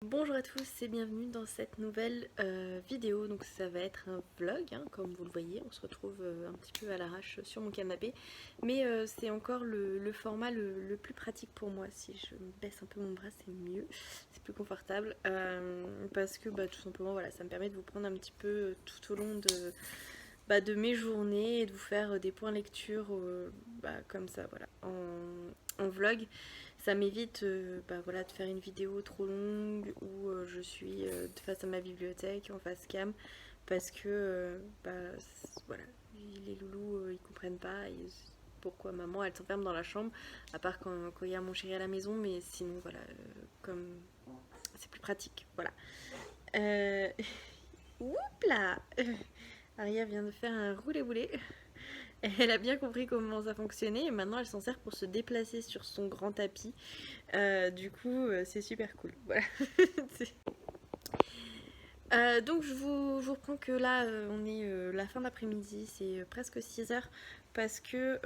Bonjour à tous et bienvenue dans cette nouvelle vidéo. Donc ça va être un vlog, hein, comme vous le voyez, on se retrouve un petit peu à l'arrache sur mon canapé. Mais c'est encore le format le plus pratique pour moi. Si je baisse un peu mon bras, c'est mieux, c'est plus confortable. Parce que tout simplement voilà, ça me permet de vous prendre un petit peu tout au long de mes journées et de vous faire des points lecture comme ça voilà, en vlog. Ça m'évite voilà, de faire une vidéo trop longue où je suis face à ma bibliothèque en face cam parce que voilà, les loulous ils comprennent pas pourquoi maman elle s'enferme dans la chambre à part quand il y a mon chéri à la maison, mais sinon voilà, comme c'est plus pratique, voilà. Oups là. Aria vient de faire un roulé-boulé. Elle a bien compris comment ça fonctionnait et maintenant elle s'en sert pour se déplacer sur son grand tapis. Du coup, c'est super cool. Voilà. Donc je vous reprends que là, on est la fin d'après-midi, c'est presque 6 h parce que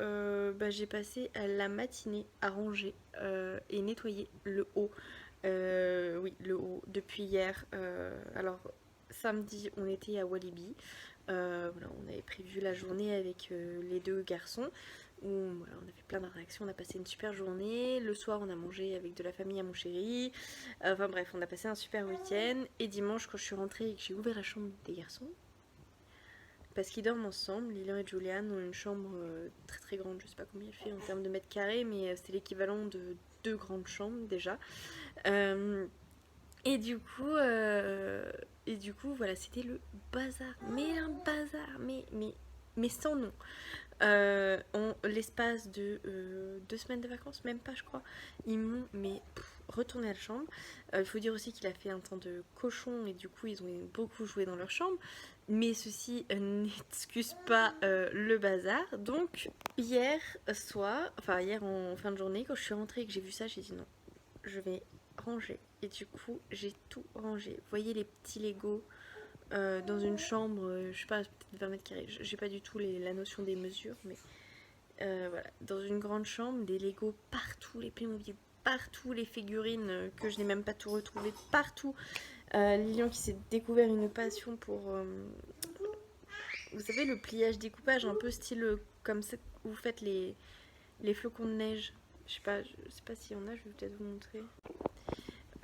j'ai passé la matinée à ranger et nettoyer le haut. Oui, le haut, depuis hier. Alors, samedi, on était à Walibi. Voilà, on avait prévu la journée avec les deux garçons où voilà, on a fait plein d'interactions, on a passé une super journée. Le soir, on a mangé avec de la famille à mon chéri. Enfin bref, on a passé un super week-end. Et dimanche, quand je suis rentrée et que j'ai ouvert la chambre des garçons, parce qu'ils dorment ensemble, Lilian et Julian ont une chambre très très grande, je sais pas combien elle fait en termes de mètres carrés, mais c'est l'équivalent de 2 grandes chambres déjà. Et du coup, voilà, c'était le bazar. Mais un bazar, mais sans nom. L'espace de 2 semaines de vacances, même pas je crois, ils m'ont retourné à la chambre. Il faut dire aussi qu'il a fait un temps de cochon et du coup ils ont beaucoup joué dans leur chambre. Mais ceci n'excuse pas le bazar. Donc hier soir, enfin hier en fin de journée, quand je suis rentrée et que j'ai vu ça, j'ai dit non, je vais ranger. Et du coup j'ai tout rangé. Vous voyez les petits Legos dans une chambre, je sais pas, peut-être 20 mètres carrés. J'ai pas du tout la notion des mesures, mais voilà. Dans une grande chambre, des Legos partout, les Playmobil partout, les figurines que je n'ai même pas tout retrouvé partout. Lilian qui s'est découvert une passion pour, vous savez, le pliage découpage, un peu style comme ça, où vous faites les flocons de neige. Je sais pas s'il y en a, je vais peut-être vous montrer.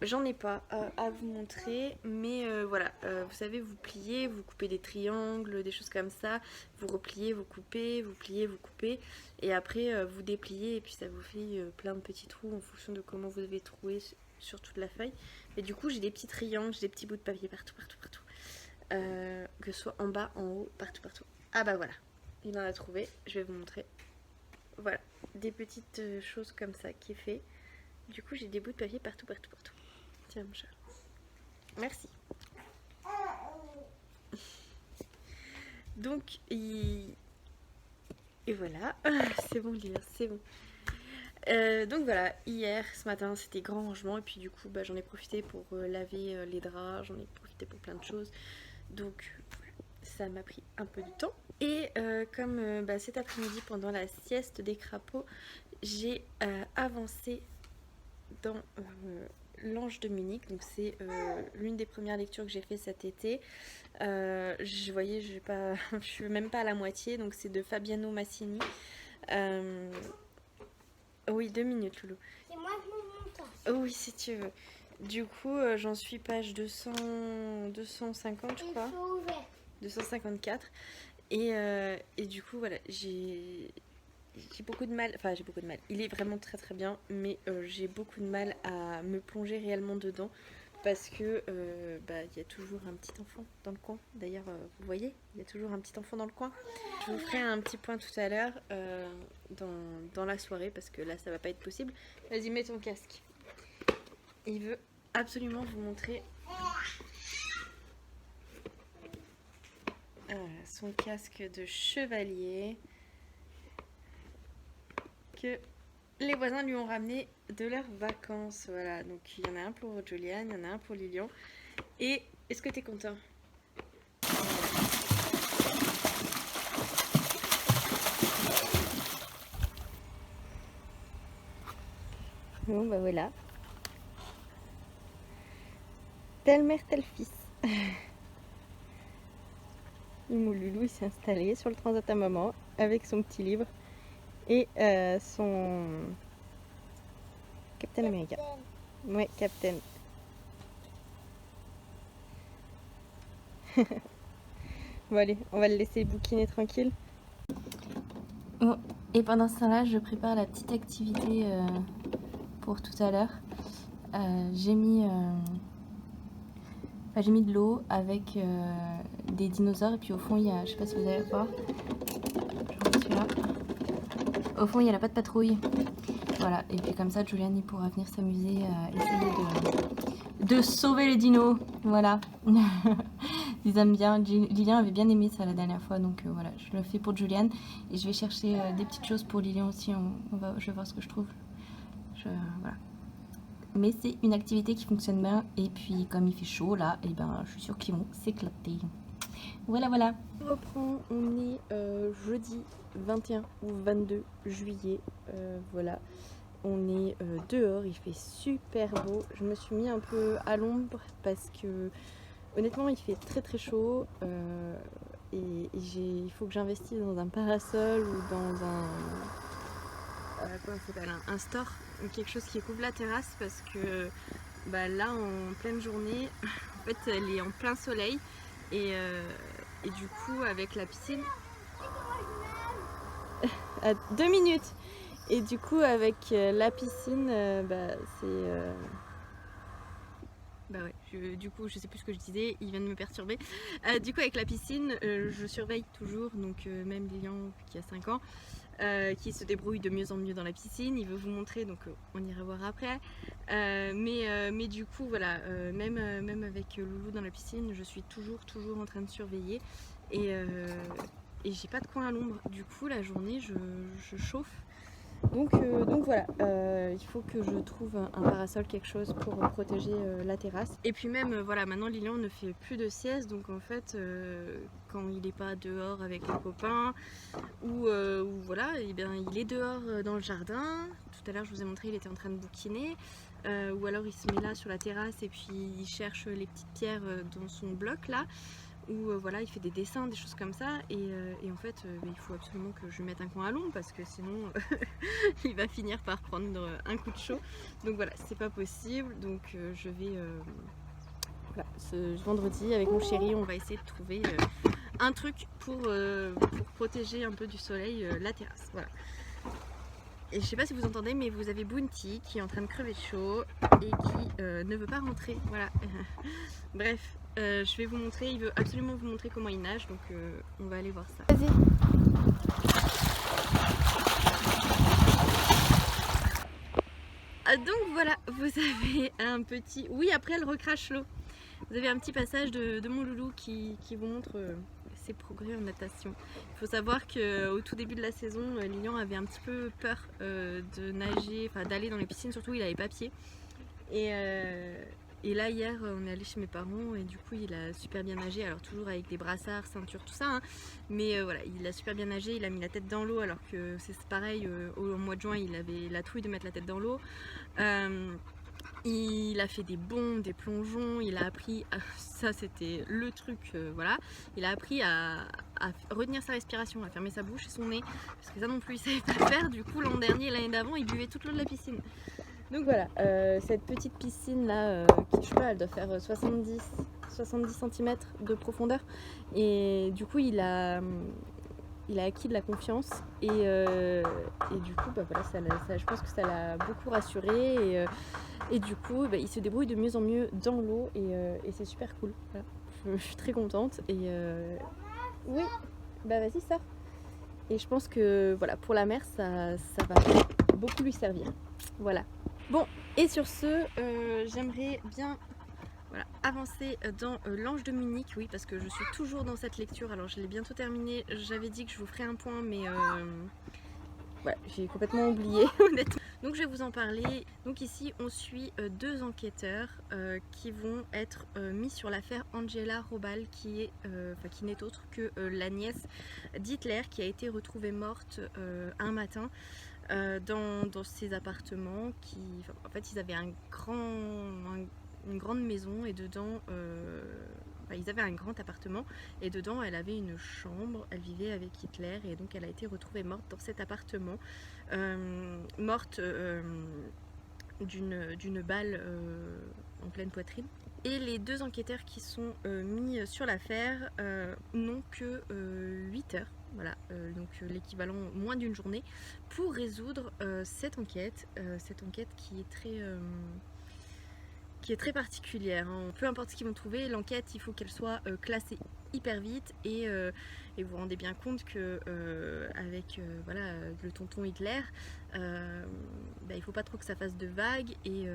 J'en ai pas à vous montrer, mais voilà, vous savez, vous pliez, vous coupez des triangles, des choses comme ça, vous repliez, vous coupez, vous pliez, vous coupez, et après vous dépliez, et puis ça vous fait plein de petits trous en fonction de comment vous avez troué sur toute la feuille. Et du coup, j'ai des petits triangles, j'ai des petits bouts de papier partout, que ce soit en bas, en haut, partout. Ah bah voilà, il en a trouvé, je vais vous montrer. Voilà, des petites choses comme ça qui est fait. Du coup, j'ai des bouts de papier partout. Tiens, mon chat. Merci. Donc, et voilà. C'est bon, Lila, c'est bon. Donc voilà, hier, ce matin, c'était grand rangement. Et puis du coup, j'en ai profité pour laver les draps. J'en ai profité pour plein de choses. Donc, voilà, ça m'a pris un peu de temps. Et comme cet après-midi, pendant la sieste des crapauds, j'ai avancé dans L'Ange de Munich. Donc c'est l'une des premières lectures que j'ai fait cet été. Je voyais, je suis même pas à la moitié. Donc c'est de Fabiano Massini. Oui, 2 minutes, Loulou. C'est moi qui me monte. Oui, si tu veux. Du coup, j'en suis page 250, je crois. 254. Et du coup, voilà, j'ai beaucoup de mal, enfin j'ai beaucoup de mal, il est vraiment très très bien, mais j'ai beaucoup de mal à me plonger réellement dedans parce que il y a toujours un petit enfant dans le coin. D'ailleurs, vous voyez, il y a toujours un petit enfant dans le coin. Je vous ferai un petit point tout à l'heure dans la soirée parce que là ça va pas être possible. Vas-y, mets ton casque. Il veut absolument vous montrer son casque de chevalier que les voisins lui ont ramené de leurs vacances. Voilà, donc il y en a un pour Julian, il y en a un pour Lilian. Et est-ce que t'es content? Bon, voilà. telle mère, tel fils. Mon loulou il s'est installé sur le transat à maman avec son petit livre et son Captain America. Ouais, Captain. Bon allez, on va le laisser bouquiner tranquille. Bon, et pendant ce temps-là, je prépare la petite activité pour tout à l'heure. J'ai mis de l'eau avec des dinosaures et puis au fond il y a, je sais pas si vous allez voir, je suis là. Au fond il y a la patte patrouille. Voilà, et puis comme ça Julian il pourra venir s'amuser à essayer de sauver les dinos. Voilà. Ils aiment bien. Lilian avait bien aimé ça la dernière fois, donc voilà, je le fais pour Julian. Et je vais chercher des petites choses pour Lilian aussi. Je vais voir ce que je trouve. Voilà. Mais c'est une activité qui fonctionne bien. Et puis comme il fait chaud là, et ben je suis sûre qu'ils vont s'éclater. Voilà, voilà. On reprend, on est jeudi 21 ou 22 juillet. Voilà. On est dehors, il fait super beau. Je me suis mis un peu à l'ombre parce que honnêtement il fait très très chaud et il faut que j'investisse dans un parasol ou dans comment ça s'appelle, un store, quelque chose qui couvre la terrasse parce que là en pleine journée en fait elle est en plein soleil et du coup avec la piscine à 2 minutes et du coup avec la piscine c'est ouais, du coup je sais plus ce que je disais, il vient de me perturber. Du coup avec la piscine, je surveille toujours, donc même Lilian qui a 5 ans, qui se débrouille de mieux en mieux dans la piscine. Il veut vous montrer, donc on ira voir après. Mais du coup voilà, même avec Loulou dans la piscine, je suis toujours en train de surveiller et j'ai pas de coin à l'ombre. Du coup la journée je chauffe. Donc voilà, il faut que je trouve un parasol, quelque chose pour protéger la terrasse. Et puis même, voilà, maintenant Lilian ne fait plus de sieste, donc en fait, quand il n'est pas dehors avec les copains, ou voilà, et bien, il est dehors dans le jardin. Tout à l'heure, je vous ai montré, il était en train de bouquiner. Ou alors il se met là sur la terrasse et puis il cherche les petites pierres dans son bloc là. Où voilà, il fait des dessins, des choses comme ça, et en fait il faut absolument que je lui mette un coin à l'ombre parce que sinon il va finir par prendre un coup de chaud. Donc voilà, c'est pas possible, donc je vais voilà, ce vendredi avec mon chéri on va essayer de trouver un truc pour protéger un peu du soleil la terrasse. Voilà. Et je sais pas si vous entendez, mais vous avez Bounty qui est en train de crever de chaud et qui ne veut pas rentrer. Voilà. Bref, je vais vous montrer, il veut absolument vous montrer comment il nage, donc on va aller voir ça. Vas-y. Donc voilà, vous avez un petit... Oui, après elle recrache l'eau. Vous avez un petit passage de mon loulou qui vous montre ses progrès en natation. Il faut savoir qu'au tout début de la saison, Lilian avait un petit peu peur de nager, enfin d'aller dans les piscines, surtout il avait pas pied. Et là hier on est allé chez mes parents et du coup il a super bien nagé, alors toujours avec des brassards, ceinture, tout ça, hein. Mais voilà, il a super bien nagé, il a mis la tête dans l'eau alors que c'est pareil, au mois de juin il avait la trouille de mettre la tête dans l'eau. Il a fait des bonds, des plongeons, il a appris, ça c'était le truc, voilà, il a appris à retenir sa respiration, à fermer sa bouche et son nez, parce que ça non plus il savait pas faire. Du coup l'an dernier et l'année d'avant il buvait toute l'eau de la piscine. Donc voilà, cette petite piscine là, qui je sais pas, elle doit faire 70 cm de profondeur, et du coup il a acquis de la confiance et du coup voilà, je pense que ça l'a beaucoup rassuré et du coup il se débrouille de mieux en mieux dans l'eau et c'est super cool. Voilà. Je suis très contente et oui, bah vas-y sors. Et je pense que voilà, pour la mer ça va beaucoup lui servir. Voilà. Bon, et sur ce, j'aimerais bien avancer dans l'Ange de Munich, oui, parce que je suis toujours dans cette lecture. Alors je l'ai bientôt terminée, j'avais dit que je vous ferais un point, mais voilà, j'ai complètement oublié, honnêtement. Donc je vais vous en parler. Donc ici on suit deux enquêteurs qui vont être mis sur l'affaire Angela Robal, qui n'est autre que la nièce d'Hitler, qui a été retrouvée morte un matin dans ses appartements. En fait ils avaient un une grande maison et dedans, ils avaient un grand appartement et dedans elle avait une chambre, elle vivait avec Hitler et donc elle a été retrouvée morte dans cet appartement, morte d'une balle en pleine poitrine. Et les 2 enquêteurs qui sont mis sur l'affaire n'ont que 8 heures, voilà, donc l'équivalent moins d'une journée, pour résoudre cette enquête qui est très particulière, hein. Peu importe ce qu'ils vont trouver, l'enquête, il faut qu'elle soit classée hyper vite et vous vous rendez bien compte que avec voilà, le tonton Hitler, il faut pas trop que ça fasse de vagues et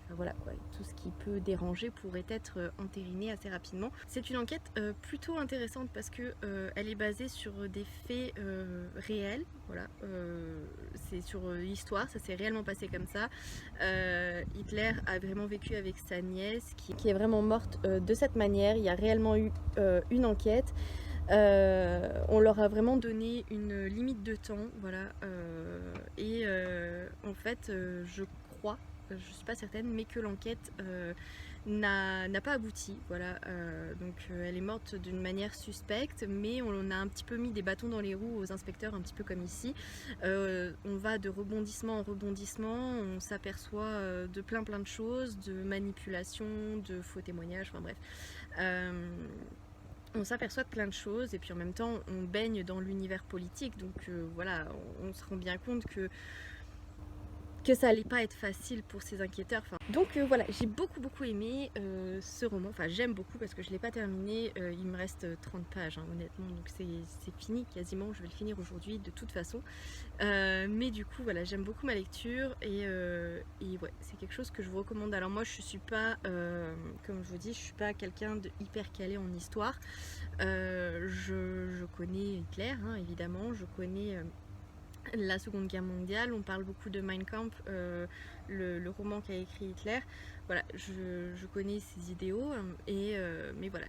enfin, voilà quoi, tout ce qui peut déranger pourrait être entériné assez rapidement. C'est une enquête plutôt intéressante parce que elle est basée sur des faits réels, voilà, c'est sur l'histoire, ça s'est réellement passé comme ça. Hitler a vraiment vécu avec sa nièce qui est vraiment morte de cette manière. Il y a réellement eu une enquête. On leur a vraiment donné une limite de temps, voilà, et en fait je crois, je suis pas certaine, mais que l'enquête n'a pas abouti, voilà, donc elle est morte d'une manière suspecte, mais on a un petit peu mis des bâtons dans les roues aux inspecteurs, un petit peu comme ici. On va de rebondissement en rebondissement, on s'aperçoit de plein de choses, de manipulation, de faux témoignages, enfin bref. On s'aperçoit de plein de choses et puis en même temps on baigne dans l'univers politique, donc voilà, on se rend bien compte que ça allait pas être facile pour ces enquêteurs. Enfin, donc voilà, j'ai beaucoup aimé ce roman, enfin j'aime beaucoup parce que je l'ai pas terminé, il me reste 30 pages hein, honnêtement, donc c'est fini quasiment, je vais le finir aujourd'hui de toute façon, mais du coup voilà, j'aime beaucoup ma lecture et ouais, c'est quelque chose que je vous recommande. Alors moi je suis pas, comme je vous dis, je suis pas quelqu'un de hyper calé en histoire, je connais Hitler hein, évidemment, je connais la Seconde Guerre mondiale, on parle beaucoup de Mein Kampf, le roman qu'a écrit Hitler. Voilà, je connais ses idéaux, et, mais voilà,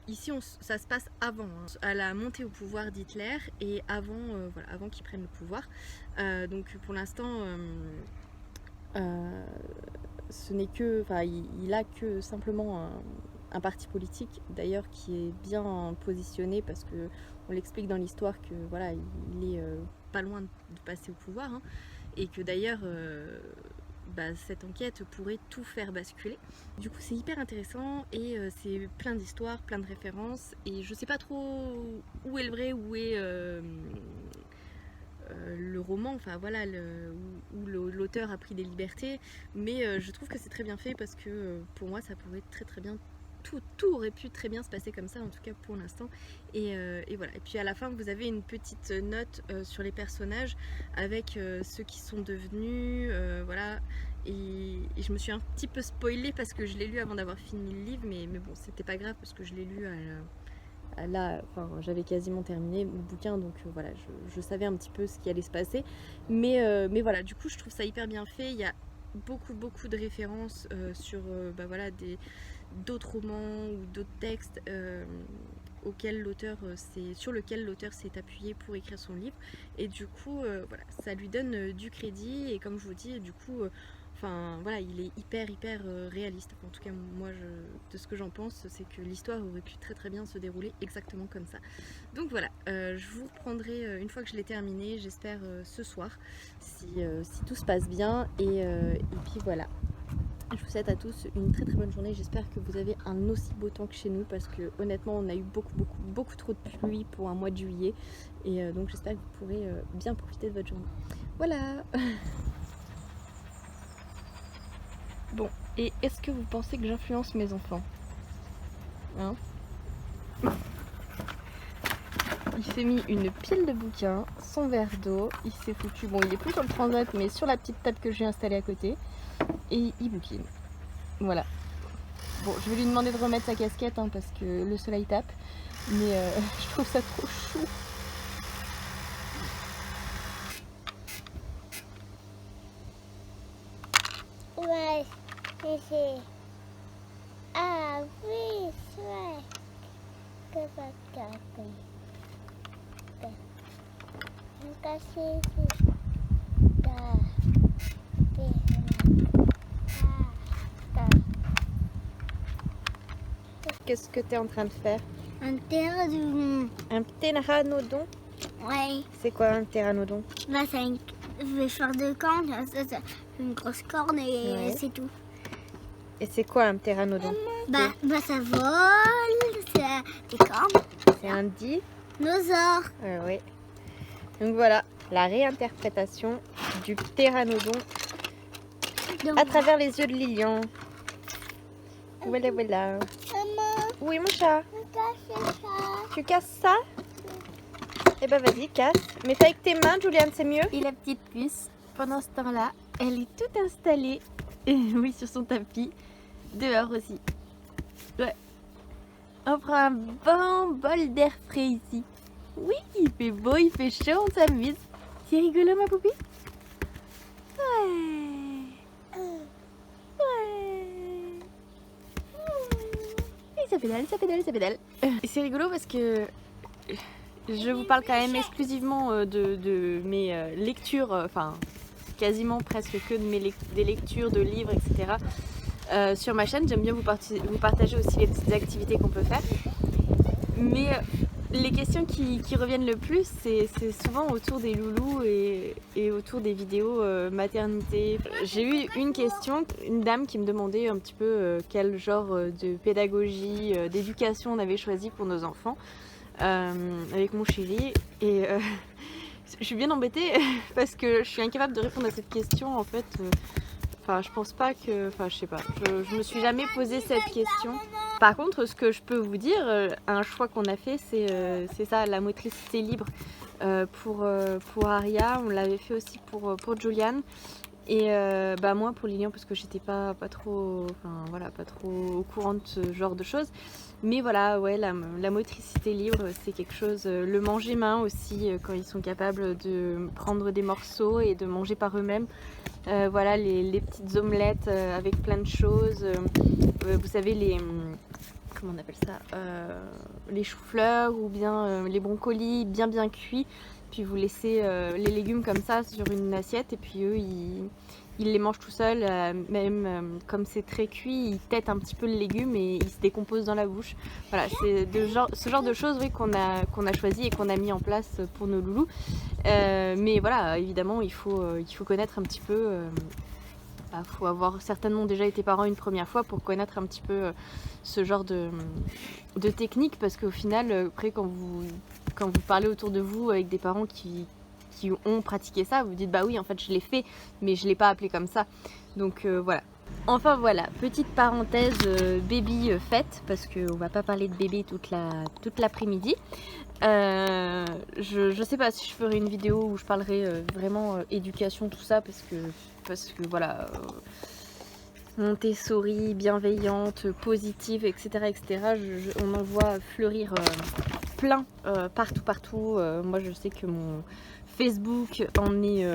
ici ça se passe avant, hein, à la montée au pouvoir d'Hitler et avant, voilà, avant qu'il prenne le pouvoir. Donc pour l'instant, ce n'est que, enfin, il a que simplement un parti politique d'ailleurs qui est bien positionné parce que on l'explique dans l'histoire que voilà, il est pas loin de passer au pouvoir hein, et que d'ailleurs cette enquête pourrait tout faire basculer. Du coup c'est hyper intéressant et c'est plein d'histoires, plein de références et je sais pas trop où est le vrai, où est le roman, enfin voilà, où l'auteur a pris des libertés, mais je trouve que c'est très bien fait parce que pour moi ça pourrait très bien, tout aurait pu très bien se passer comme ça, en tout cas pour l'instant, et voilà. Et puis à la fin vous avez une petite note sur les personnages avec ceux qui sont devenus, voilà, et je me suis un petit peu spoilée parce que je l'ai lu avant d'avoir fini le livre, mais bon c'était pas grave parce que je l'ai lu là, enfin, j'avais quasiment terminé le bouquin, donc voilà, je savais un petit peu ce qui allait se passer, mais voilà, du coup je trouve ça hyper bien fait. Il y a beaucoup de références sur voilà, d'autres romans ou d'autres textes sur lequel l'auteur s'est appuyé pour écrire son livre, et du coup voilà, ça lui donne du crédit, et comme je vous dis, du coup enfin voilà, il est hyper réaliste. En tout cas moi de ce que j'en pense, c'est que l'histoire aurait pu très bien se dérouler exactement comme ça. Donc voilà, je vous reprendrai une fois que je l'ai terminé, j'espère ce soir, si tout se passe bien, et puis voilà. Je vous souhaite à tous une très bonne journée, j'espère que vous avez un aussi beau temps que chez nous, parce que honnêtement on a eu beaucoup trop de pluie pour un mois de juillet, et donc j'espère que vous pourrez bien profiter de votre journée. Voilà. Bon, et est-ce que vous pensez que j'influence mes enfants hein? Il s'est mis une pile de bouquins, son verre d'eau, il s'est foutu, bon il est plus sur le transat mais sur la petite table que j'ai installée à côté, et il bouquine. Voilà. Bon, je vais lui demander de remettre sa casquette hein, parce que le soleil tape, mais je trouve ça trop chou. Ouais, c'est... Ah oui, c'est que ça casse. Kasih dah. qu'est-ce que tu es en train de faire? Un pteranodon. Un ptéranodon? Ouais. C'est quoi un ptéranodon? Bah, c'est une sorte de corne. Ça, une grosse corne et Ouais. c'est tout. Et c'est quoi un ptéranodon? Bah, ça vole. C'est des cornes. C'est un Dinosaure. oui. Donc voilà, la réinterprétation du ptéranodon Donc, à travers les yeux de Lilian. Voilà, voilà. maman, Oui, mon chat. regarde ça. Tu casses ça? Eh ben vas-y, casse. Mais fais avec tes mains, Juliane, c'est mieux. Et la petite puce, pendant ce temps-là, elle est toute installée. Oui, sur son tapis. Dehors aussi. Ouais. On prend un bon bol d'air frais ici. Oui, il fait beau, il fait chaud, on s'amuse. C'est rigolo, ma poupée? Ouais. Ouais. Et ça pédale, ça pédale, ça pédale. Et c'est rigolo parce que je vous parle quand même exclusivement de mes lectures, enfin quasiment presque que de des lectures de livres, etc. Sur ma chaîne. J'aime bien vous partager aussi les petites activités qu'on peut faire. Mais les questions qui reviennent le plus, c'est souvent autour des loulous et autour des vidéos maternité. J'ai eu une question, une dame qui me demandait un petit peu quel genre de pédagogie, d'éducation on avait choisi pour nos enfants avec mon chéri. Et je suis bien embêtée parce que je suis incapable de répondre à cette question en fait. Enfin, je pense pas que... Enfin, je sais pas. Je me suis jamais posé cette question. Par contre, ce que je peux vous dire, un choix qu'on a fait, c'est ça, la motricité libre pour Aria. On l'avait fait aussi pour Juliane. Et bah moi pour Lilian parce que j'étais pas trop, enfin voilà, pas trop au courant de ce genre de choses. Mais voilà, ouais, la motricité libre, c'est quelque chose. Le manger main aussi, quand ils sont capables de prendre des morceaux et de manger par eux-mêmes. Voilà, les petites omelettes avec plein de choses. Vous savez, comment on appelle ça, les choux-fleurs ou bien les brocolis bien cuits. Puis vous laissez les légumes comme ça sur une assiette et puis eux, ils les mangent tout seuls. Même comme c'est très cuit, ils têtent un petit peu le légume et ils se décomposent dans la bouche. Voilà, c'est ce genre de choses, oui, qu'on a choisi et qu'on a mis en place pour nos loulous. Mais voilà, évidemment, il faut connaître un petit peu. Il faut avoir certainement déjà été parent une première fois pour connaître un petit peu ce genre de technique, parce qu'au final, après, quand vous parlez autour de vous avec des parents qui ont pratiqué ça, vous dites bah oui, en fait je l'ai fait, mais je l'ai pas appelé comme ça. Donc voilà. Enfin voilà, petite parenthèse baby faite, parce qu'on va pas parler de bébé toute l'après-midi. Je sais pas si je ferai une vidéo où je parlerai vraiment éducation, tout ça, parce que voilà, Montessori, bienveillante, positive, etc. On en voit fleurir plein partout. Moi je sais que mon Facebook en est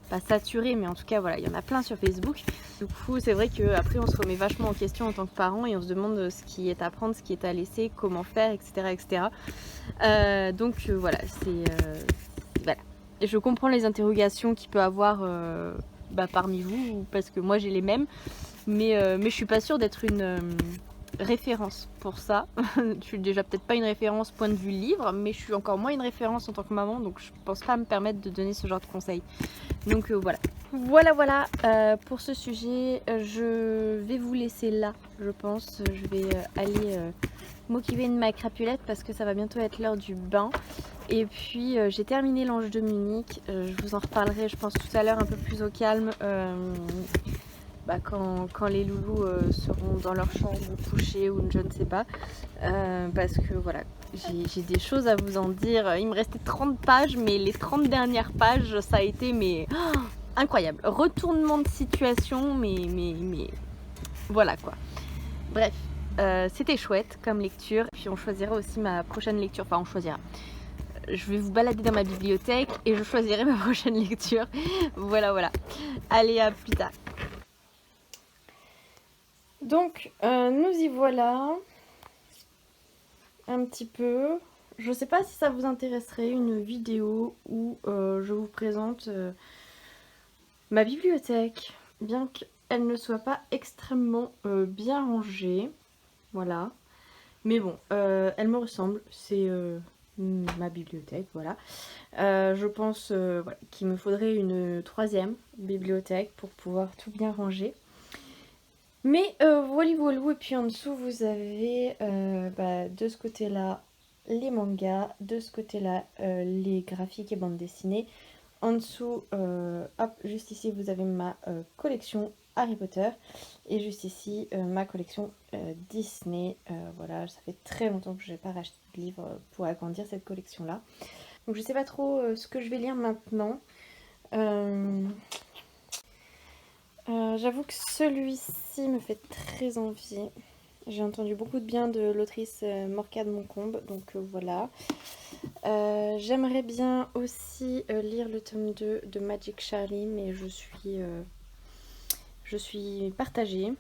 pas saturé, mais en tout cas voilà, il y en a plein sur Facebook. Du coup c'est vrai qu'après on se remet vachement en question en tant que parent et on se demande ce qui est à prendre, ce qui est à laisser, comment faire, etc. Donc voilà, voilà. Et je comprends les interrogations qu'il peut avoir parmi vous, parce que moi j'ai les mêmes, mais je suis pas sûre d'être une référence pour ça. Je suis déjà peut-être pas une référence point de vue livre, mais je suis encore moins une référence en tant que maman, donc je pense pas me permettre de donner ce genre de conseils. Donc voilà. Voilà pour ce sujet. Je vais vous laisser là, je pense. Je vais aller m'occuper de ma crapulette parce que ça va bientôt être l'heure du bain. Et puis j'ai terminé l'ange de Munich. Je vous en reparlerai, je pense, tout à l'heure un peu plus au calme. Quand les loulous seront dans leur chambre couchés ou je ne sais pas, parce que voilà, j'ai des choses à vous en dire. Il me restait 30 pages, mais les 30 dernières pages, ça a été incroyable. Retournement de situation, mais voilà quoi. Bref, c'était chouette comme lecture. Puis on choisira aussi ma prochaine lecture, enfin on choisira. Je vais vous balader dans ma bibliothèque et je choisirai ma prochaine lecture. Voilà. Allez, à plus tard. Donc, nous y voilà. Un petit peu. Je sais pas si ça vous intéresserait, une vidéo où je vous présente ma bibliothèque. Bien qu'elle ne soit pas extrêmement bien rangée. Voilà. Mais bon, elle me ressemble, c'est ma bibliothèque, voilà. Je pense voilà, qu'il me faudrait une troisième bibliothèque pour pouvoir tout bien ranger. Mais voilà, voilà. Et puis en dessous, vous avez de ce côté-là les mangas, de ce côté-là les graphiques et bandes dessinées. En dessous, hop, juste ici, vous avez ma collection Harry Potter. Et juste ici, ma collection Disney. Voilà, ça fait très longtemps que je n'ai pas racheté de livres pour agrandir cette collection-là. Donc je ne sais pas trop ce que je vais lire maintenant. Euh, J'avoue que celui-ci me fait très envie. J'ai entendu beaucoup de bien de l'autrice Morcade Moncombe, donc voilà. J'aimerais bien aussi lire le tome 2 de Magic Charlie, mais je suis partagée.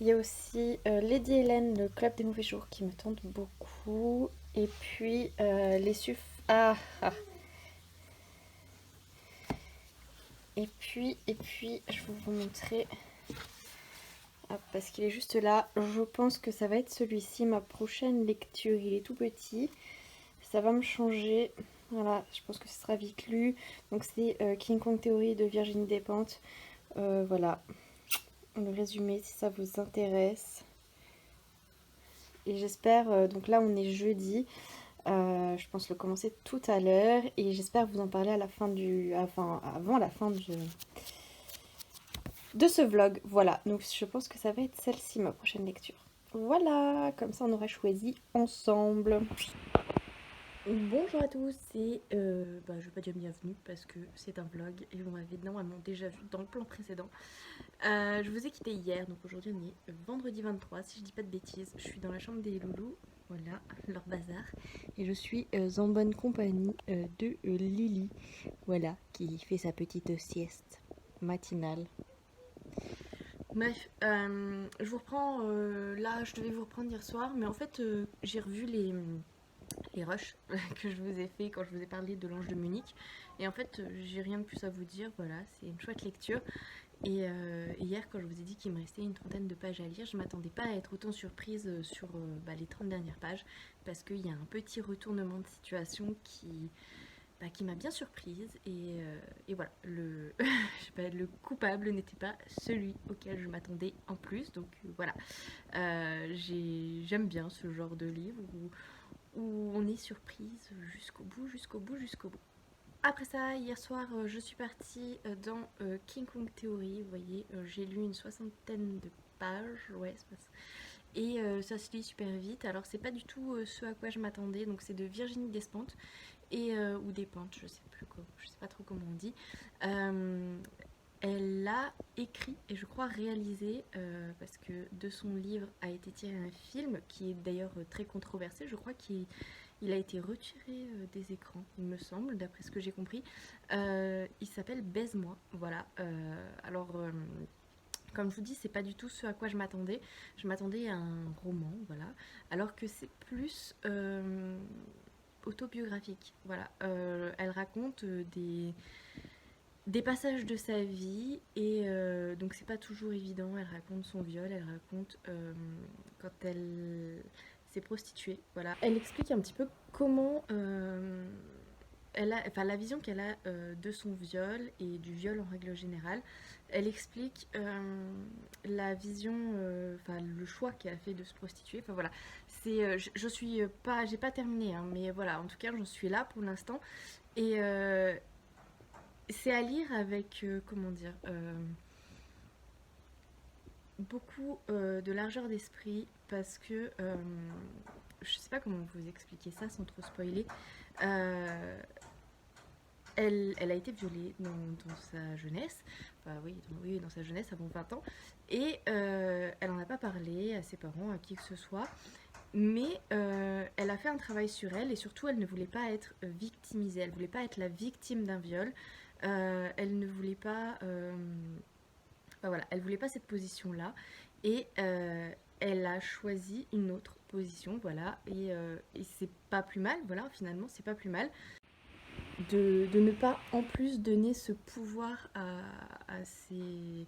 Il y a aussi Lady Hélène, le club des mauvais jours, qui me tente beaucoup. Et puis les suffs... Ah. Et puis, je vais vous montrer... Hop, parce qu'il est juste là. Je pense que ça va être celui-ci, ma prochaine lecture. Il est tout petit. Ça va me changer. Voilà, je pense que ce sera vite lu. Donc c'est King Kong Theory de Virginie Despentes. Voilà, le résumé si ça vous intéresse. Et j'espère, donc là on est jeudi, je pense le commencer tout à l'heure. Et j'espère vous en parler à la fin avant la fin de ce vlog. Voilà, donc je pense que ça va être celle-ci ma prochaine lecture. Voilà, comme ça on aura choisi ensemble. Bonjour à tous et je vais pas dire bienvenue parce que c'est un vlog et vous m'avez normalement déjà vu dans le plan précédent. Je vous ai quitté hier, donc aujourd'hui on est vendredi 23 si je dis pas de bêtises. Je suis dans la chambre des loulous, voilà leur bazar, et je suis en bonne compagnie de Lily, voilà, qui fait sa petite sieste matinale. Bref, je vous reprends, là je devais vous reprendre hier soir, mais en fait j'ai revu les rushs que je vous ai fait quand je vous ai parlé de l'Ange de Munich. Et en fait, j'ai rien de plus à vous dire, voilà, c'est une chouette lecture. Et hier, quand je vous ai dit qu'il me restait une trentaine de pages à lire, je m'attendais pas à être autant surprise sur les 30 dernières pages, parce qu'il y a un petit retournement de situation qui m'a bien surprise. Et voilà, le coupable n'était pas celui auquel je m'attendais en plus. Donc voilà, j'aime bien ce genre de livre où on est surprise jusqu'au bout, jusqu'au bout, jusqu'au bout. Après ça, hier soir, je suis partie dans King Kong Theory. Vous voyez, j'ai lu une soixantaine de pages, ouais, et ça se lit super vite. Alors, c'est pas du tout ce à quoi je m'attendais. Donc, c'est de Virginie Despentes ou Despentes, je sais pas trop comment on dit. Elle l'a écrit et je crois réalisé parce que de son livre a été tiré un film qui est d'ailleurs très controversé. Je crois qu'il a été retiré des écrans, il me semble, d'après ce que j'ai compris. Il s'appelle Baise-moi, voilà. Comme je vous dis, c'est pas du tout ce à quoi je m'attendais. Je m'attendais à un roman, voilà. Alors que c'est plus autobiographique, voilà. Elle raconte des passages de sa vie et donc c'est pas toujours évident. Elle raconte son viol, elle raconte quand elle s'est prostituée, voilà. Elle explique un petit peu comment la vision qu'elle a de son viol et du viol en règle générale. Elle explique la vision, le choix qu'elle a fait de se prostituer. Enfin voilà, je suis pas, j'ai pas terminé, hein, mais voilà, en tout cas j'en suis là pour l'instant et c'est à lire avec, beaucoup de largeur d'esprit parce que je sais pas comment vous expliquer ça sans trop spoiler. Elle a été violée dans sa jeunesse, oui, dans sa jeunesse avant 20 ans, et elle n'en a pas parlé à ses parents, à qui que ce soit, mais elle a fait un travail sur elle et surtout elle ne voulait pas être victimisée, elle ne voulait pas être la victime d'un viol. Elle ne voulait pas elle voulait pas cette position là et elle a choisi une autre position, voilà, et c'est pas plus mal, voilà, finalement c'est pas plus mal de ne pas en plus donner ce pouvoir à ses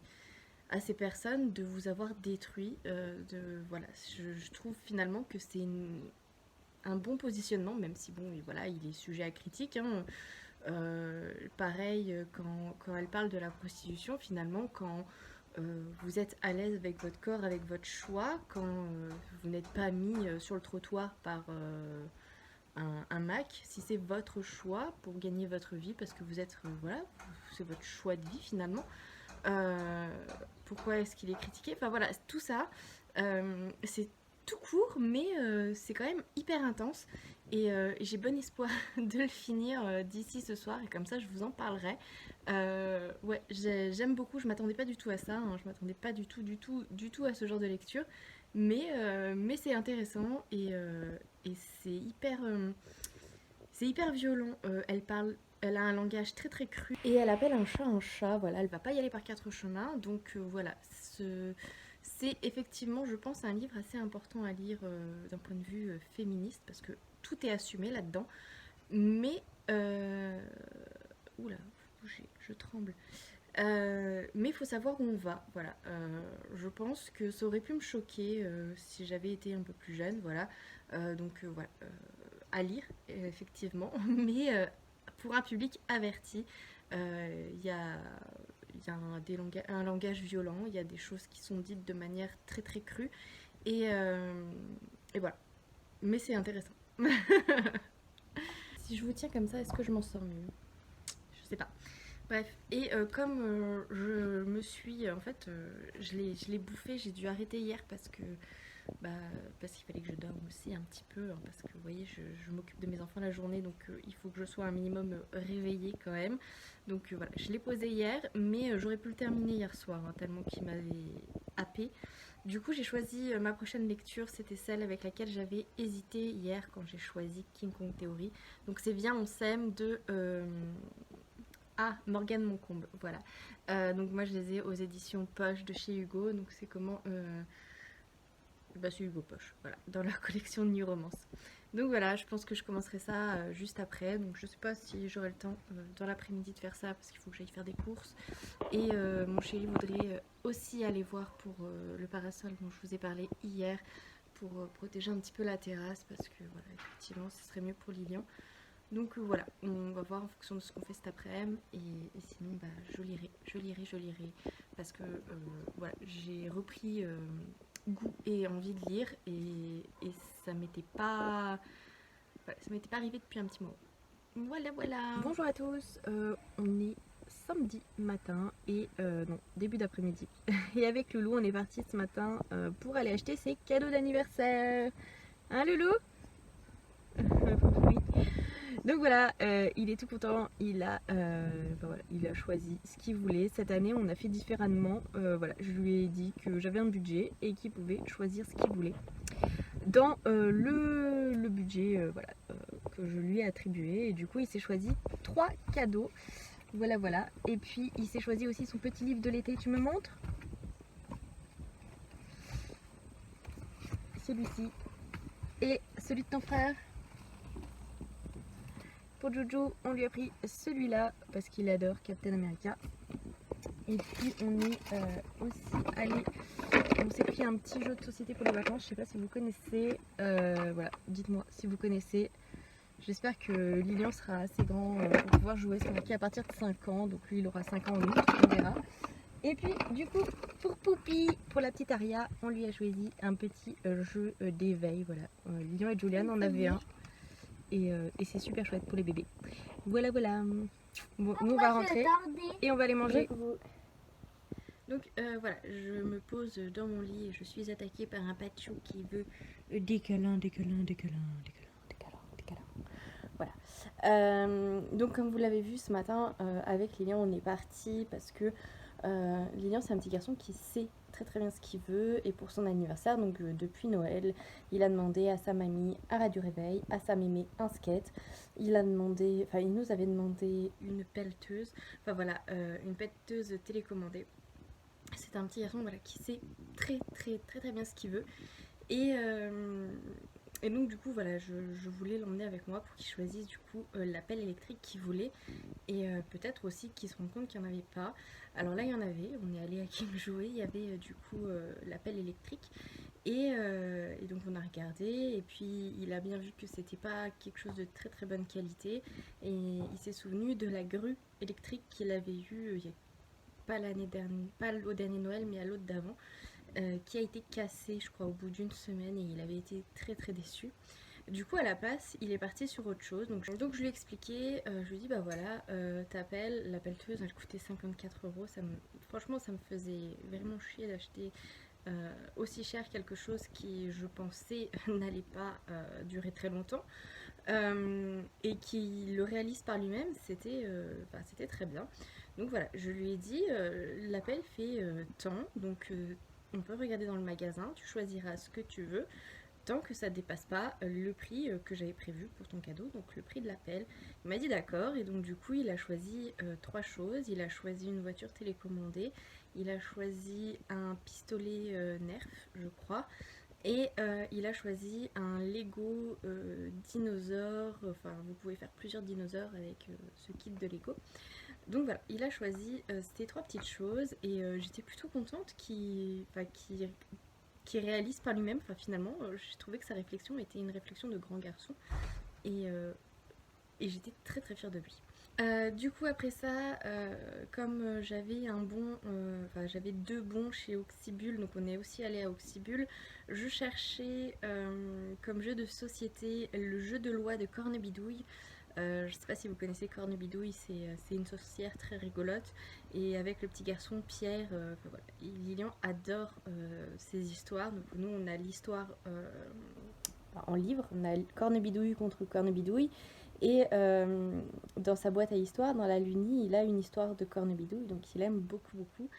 à ces personnes de vous avoir détruit. Voilà, je trouve finalement que c'est un bon positionnement, même si bon, voilà, il est sujet à critique, hein. Pareil, quand elle parle de la prostitution, finalement, quand vous êtes à l'aise avec votre corps, avec votre choix, quand vous n'êtes pas mis sur le trottoir par un Mac, si c'est votre choix pour gagner votre vie, parce que vous êtes, voilà, c'est votre choix de vie finalement, euh, pourquoi est-ce qu'il est critiqué? Enfin voilà, tout ça, c'est tout court, mais c'est quand même hyper intense. Et j'ai bon espoir de le finir d'ici ce soir, et comme ça je vous en parlerai. Ouais, j'aime beaucoup, je m'attendais pas du tout à ça, hein, je m'attendais pas du tout à ce genre de lecture. Mais c'est intéressant et c'est hyper violent. Elle a un langage très très cru et elle appelle un chat. Voilà, elle va pas y aller par quatre chemins. Donc voilà, c'est effectivement, je pense, un livre assez important à lire d'un point de vue féministe parce que tout est assumé là-dedans. Mais oula, faut bouger, je tremble. Mais il faut savoir où on va, voilà. Je pense que ça aurait pu me choquer si j'avais été un peu plus jeune, voilà. Donc voilà, à lire, effectivement, mais pour un public averti, il y a, y a un langage violent, il y a des choses qui sont dites de manière très très crue, et voilà. Mais c'est intéressant. Si je vous tiens comme ça, est-ce que je m'en sors mieux? Je sais pas. Bref, et comme je me suis, en fait, je l'ai bouffé, j'ai dû arrêter hier bah, parce qu'il fallait que je dorme aussi un petit peu, hein, parce que vous voyez, je m'occupe de mes enfants la journée, donc il faut que je sois un minimum réveillée quand même. Donc voilà, je l'ai posé hier, mais j'aurais pu le terminer hier soir, hein, tellement qu'il m'avait happé. Du coup, j'ai choisi ma prochaine lecture, c'était celle avec laquelle j'avais hésité hier quand j'ai choisi King Kong Theory. Donc c'est Viens, on s'aime de Morgane Moncombe, voilà. Donc moi je les ai aux éditions Poche de chez Hugo, donc c'est comment bah c'est Hugo Poche, voilà, dans leur collection de New Romance. Donc voilà, je pense que je commencerai ça juste après, donc je sais pas si j'aurai le temps dans l'après-midi de faire ça, parce qu'il faut que j'aille faire des courses. Et mon chéri voudrait aussi aller voir pour le parasol dont je vous ai parlé hier, pour protéger un petit peu la terrasse, parce que voilà, effectivement, ce serait mieux pour Lilian. Donc voilà, on va voir en fonction de ce qu'on fait cet après-midi et sinon bah, je lirai parce que voilà, j'ai repris goût et envie de lire et ça m'était pas voilà, ça m'était pas arrivé depuis un petit moment. Voilà. Bonjour à tous, on est samedi matin et non, début d'après-midi. Et avec Loulou, on est parti ce matin pour aller acheter ses cadeaux d'anniversaire. Hein Loulou? Oui. Donc voilà, il est tout content, il a choisi ce qu'il voulait. Cette année, on a fait différemment. Voilà, je lui ai dit que j'avais un budget et qu'il pouvait choisir ce qu'il voulait. Dans le budget voilà, que je lui ai attribué. Et du coup, il s'est choisi 3 cadeaux. Voilà, voilà. Et puis, il s'est choisi aussi son petit livre de l'été. Tu me montres? Celui-ci. Et celui de ton frère? Pour Jojo, on lui a pris celui-là parce qu'il adore Captain America. Et puis on est aussi allé, on s'est pris un petit jeu de société pour les vacances. Je sais pas si vous connaissez. Voilà, dites-moi si vous connaissez. J'espère que Lilian sera assez grand pour pouvoir jouer. C'est marqué à partir de 5 ans, donc lui il aura 5 ans en août, on verra. Et puis du coup pour Poupie, pour la petite Aria, on lui a choisi un petit jeu d'éveil. Voilà, Lilian et Julian en avaient un. Et c'est super chouette pour les bébés. Voilà, voilà. Bon, nous on va rentrer et on va aller manger. Donc voilà, je me pose dans mon lit et je suis attaquée par un patchou qui veut des câlins. Voilà. Donc comme vous l'avez vu ce matin, avec Lilian on est parti parce que Lilian c'est un petit garçon qui sait très très bien ce qu'il veut et pour son anniversaire, donc depuis Noël, il a demandé à sa mamie un radio réveil, à sa mémé un skate, il nous avait demandé une pelleteuse, enfin voilà, une pelleteuse télécommandée. C'est un petit garçon voilà, qui sait très très très très bien ce qu'il veut et Et donc du coup voilà, je voulais l'emmener avec moi pour qu'il choisisse du coup la pelle électrique qu'il voulait et peut-être aussi qu'il se rende compte qu'il n'y en avait pas. Alors là il y en avait, on est allé à King jouer, il y avait du coup la pelle électrique et donc on a regardé et puis il a bien vu que c'était pas quelque chose de très très bonne qualité et il s'est souvenu de la grue électrique qu'il avait eue il y a pas l'année dernière, pas au dernier Noël mais à l'autre d'avant, qui a été cassée je crois au bout d'une semaine et il avait été très très déçu. Du coup, à la place, il est parti sur autre chose. Donc je lui ai expliqué, je lui ai dit, bah voilà, ta pelle, la pelleteuse, elle coûtait 54 €. Franchement, ça me faisait vraiment chier d'acheter aussi cher quelque chose qui, je pensais, n'allait pas durer très longtemps. Et qui le réalise par lui-même, c'était très bien. Donc voilà, je lui ai dit, la pelle fait tant, donc on peut regarder dans le magasin, tu choisiras ce que tu veux tant que ça ne dépasse pas le prix que j'avais prévu pour ton cadeau, donc le prix de l'appel. Il m'a dit d'accord, et donc du coup il a choisi trois choses. Il a choisi une voiture télécommandée, il a choisi un pistolet Nerf, je crois, et il a choisi un Lego dinosaure. Enfin, vous pouvez faire plusieurs dinosaures avec ce kit de Lego. Donc voilà, il a choisi ces trois petites choses, et j'étais plutôt contente qu'il réalise par lui-même. Enfin, finalement, j'ai trouvé que sa réflexion était une réflexion de grand garçon et, euh, et j'étais très très fière de lui. Du coup, après ça, comme j'avais j'avais deux bons chez Oxybul, donc on est aussi allé à Oxybul, je cherchais comme jeu de société le jeu de loi de Cornebidouille. Je ne sais pas si vous connaissez Cornebidouille, c'est une sorcière très rigolote. Et avec le petit garçon Pierre, voilà. Lilian adore ces histoires. Donc nous, on a l'histoire en livre, on a Cornebidouille contre Cornebidouille. Et dans sa boîte à histoire, dans la Luni, il a une histoire de Cornebidouille, donc il aime beaucoup beaucoup.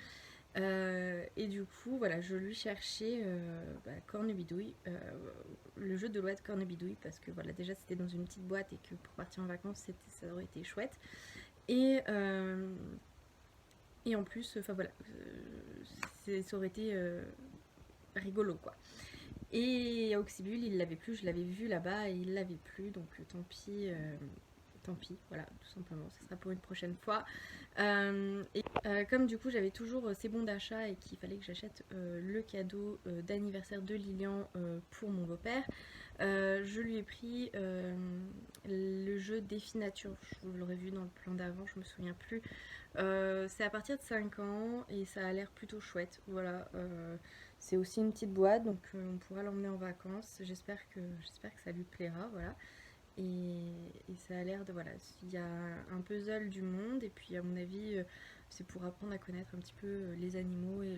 Et du coup, voilà, je lui cherchais Cornebidouille, le jeu de loi de Cornebidouille, parce que voilà, déjà c'était dans une petite boîte et que pour partir en vacances, ça aurait été chouette. Et, euh, et en plus, enfin voilà, ça aurait été rigolo quoi. Et à Oxybul, il l'avait plus, je l'avais vu là-bas et il l'avait plus, donc tant pis, voilà, tout simplement, ça sera pour une prochaine fois. Comme du coup j'avais toujours ces bons d'achat et qu'il fallait que j'achète le cadeau d'anniversaire de Lilian pour mon beau-père, je lui ai pris le jeu Défi Nature. Vous l'aurez vu dans le plan d'avant, je me souviens plus. C'est à partir de 5 ans et ça a l'air plutôt chouette. Voilà, c'est aussi une petite boîte, donc on pourra l'emmener en vacances. J'espère que ça lui plaira. Voilà. Et ça a l'air de, voilà, il y a un puzzle du monde et puis à mon avis c'est pour apprendre à connaître un petit peu les animaux et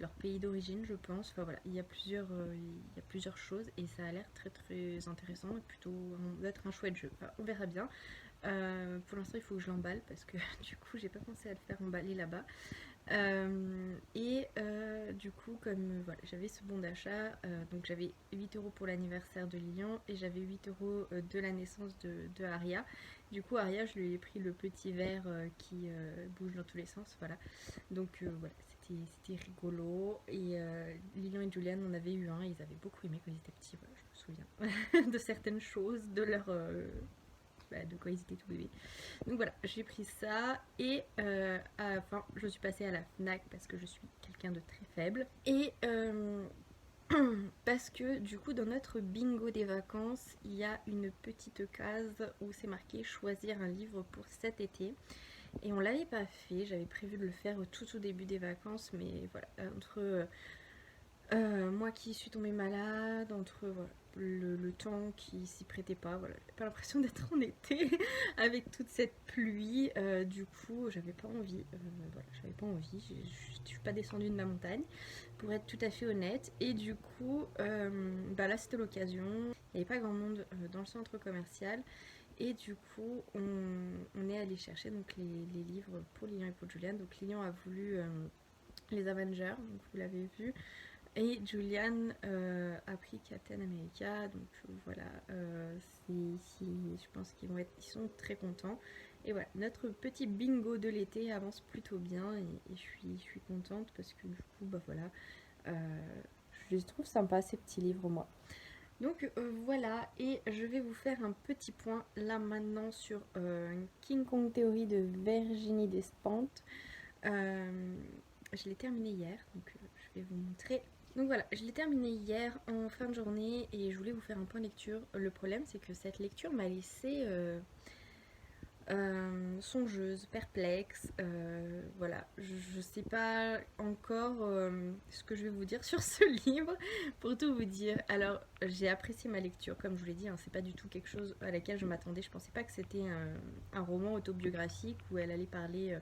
leur pays d'origine, je pense. Enfin voilà, il y a plusieurs choses et ça a l'air très très intéressant et plutôt d'être un chouette jeu. Enfin, on verra bien. Pour l'instant il faut que je l'emballe parce que du coup j'ai pas pensé à le faire emballer là-bas. Du coup, comme voilà, j'avais ce bon d'achat, donc j'avais 8 € pour l'anniversaire de Lilian et j'avais 8 € de la naissance de Aria. Du coup, Aria, je lui ai pris le petit verre qui bouge dans tous les sens. Voilà. Donc voilà, c'était rigolo. Et Lilian et Julian en avaient eu un, ils avaient beaucoup aimé quand ils étaient petits. Voilà, je me souviens de certaines choses, de leur. De quoi ils étaient tout bébés. Donc voilà, j'ai pris ça et à la fin, je suis passée à la FNAC parce que je suis quelqu'un de très faible. Et parce que du coup, dans notre bingo des vacances, il y a une petite case où c'est marqué choisir un livre pour cet été. Et on l'avait pas fait, j'avais prévu de le faire au tout début des vacances, mais voilà, entre moi qui suis tombée malade, entre voilà, le temps qui s'y prêtait pas, voilà, j'ai pas l'impression d'être en été avec toute cette pluie. Du coup, j'avais pas envie. Voilà, j'avais pas envie. Je suis pas descendue de ma montagne, pour être tout à fait honnête. Et du coup, là c'était l'occasion. Il n'y avait pas grand monde dans le centre commercial. Et du coup, on est allé chercher donc les livres pour Lilian et pour Julian. Donc Lilian a voulu les Avengers, donc vous l'avez vu. Et Julian a pris Captain America, donc voilà, je pense ils sont très contents. Et voilà, notre petit bingo de l'été avance plutôt bien et je suis contente parce que du coup, bah voilà, je les trouve sympas ces petits livres moi. Donc voilà, et je vais vous faire un petit point là maintenant sur King Kong Theory de Virginie Despentes. Je l'ai terminé hier, donc je vais vous montrer. Donc voilà, je l'ai terminé hier en fin de journée et je voulais vous faire un point lecture. Le problème c'est que cette lecture m'a laissée songeuse, perplexe, voilà, je sais pas encore ce que je vais vous dire sur ce livre, pour tout vous dire. Alors, j'ai apprécié ma lecture, comme je vous l'ai dit, hein, c'est pas du tout quelque chose à laquelle je m'attendais, je pensais pas que c'était un roman autobiographique où elle allait parler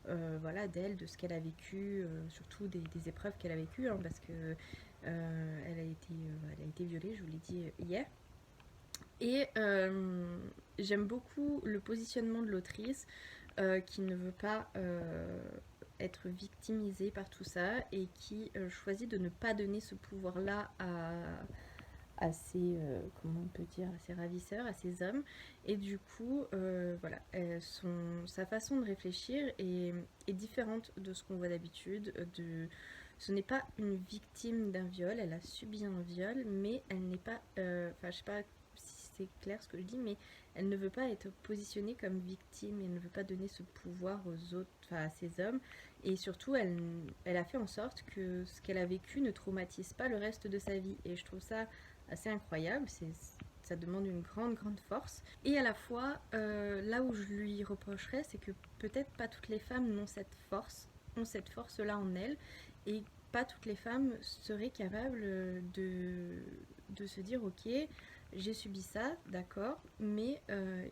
voilà, d'elle, de ce qu'elle a vécu, surtout des épreuves qu'elle a vécues, hein, parce que elle a été violée, je vous l'ai dit hier. Et j'aime beaucoup le positionnement de l'autrice qui ne veut pas être victimisée par tout ça et qui choisit de ne pas donner ce pouvoir-là à ses, comment on peut dire, à ses ravisseurs, à ses hommes. Et du coup, voilà, sa façon de réfléchir est différente de ce qu'on voit d'habitude. Ce n'est pas une victime d'un viol, elle a subi un viol, mais elle n'est pas, enfin je sais pas si c'est clair ce que je dis, mais elle ne veut pas être positionnée comme victime, elle ne veut pas donner ce pouvoir aux autres, enfin à ses hommes, et surtout elle a fait en sorte que ce qu'elle a vécu ne traumatise pas le reste de sa vie, et je trouve ça assez incroyable, ça demande une grande force. Et à la fois, là où je lui reprocherais, c'est que peut-être pas toutes les femmes ont cette force-là en elles, et pas toutes les femmes seraient capables de se dire ok, j'ai subi ça, d'accord, mais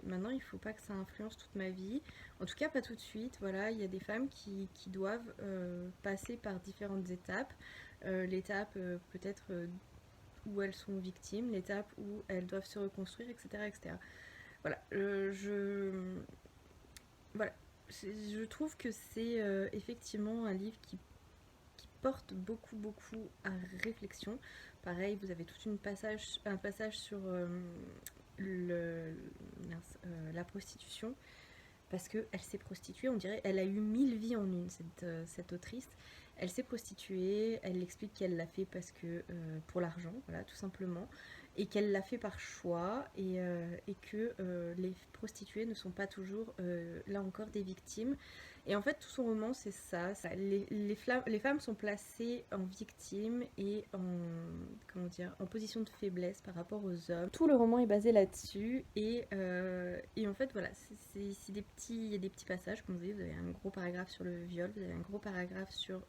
maintenant il faut pas que ça influence toute ma vie, en tout cas pas tout de suite. Voilà, il y a des femmes qui doivent passer par différentes étapes, l'étape peut-être où elles sont victimes, l'étape où elles doivent se reconstruire, etc. etc. Voilà, voilà. Je trouve que c'est effectivement un livre qui porte beaucoup à réflexion. Pareil, vous avez un passage sur la prostitution, parce qu'elle s'est prostituée, on dirait, elle a eu 1000 vies en une, cette autrice. Elle s'est prostituée, elle explique qu'elle l'a fait parce que pour l'argent, voilà, tout simplement, et qu'elle l'a fait par choix, et que les prostituées ne sont pas toujours, là encore, des victimes. Et en fait, tout son roman, c'est ça. Les femmes sont placées en victimes et comment dire, en position de faiblesse par rapport aux hommes. Tout le roman est basé là-dessus. Et en fait, voilà, il y a des petits passages. Comme vous avez un gros paragraphe sur le viol, vous avez un gros paragraphe sur